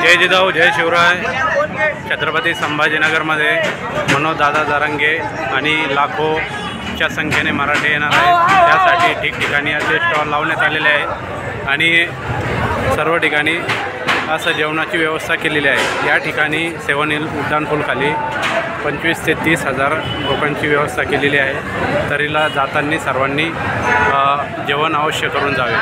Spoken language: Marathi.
जय जिजाऊ जय शिवराय। छत्रपती संभाजीनगरमध्ये मनोजदादा जरांगे आणि लाखोच्या संख्येने मराठी येणार आहेत। त्यासाठी ठिकठिकाणी असे स्टॉल लावण्यात आलेले आहेत आणि सर्व ठिकाणी असं जेवणाची व्यवस्था केलेली आहे। या ठिकाणी सेवन हिल उड्डाणपूलखाली 25 ते 30 हजार लोकांची व्यवस्था केलेली आहे। तरीला जाताना सर्वांनी जेवण अवश्य करून जावे।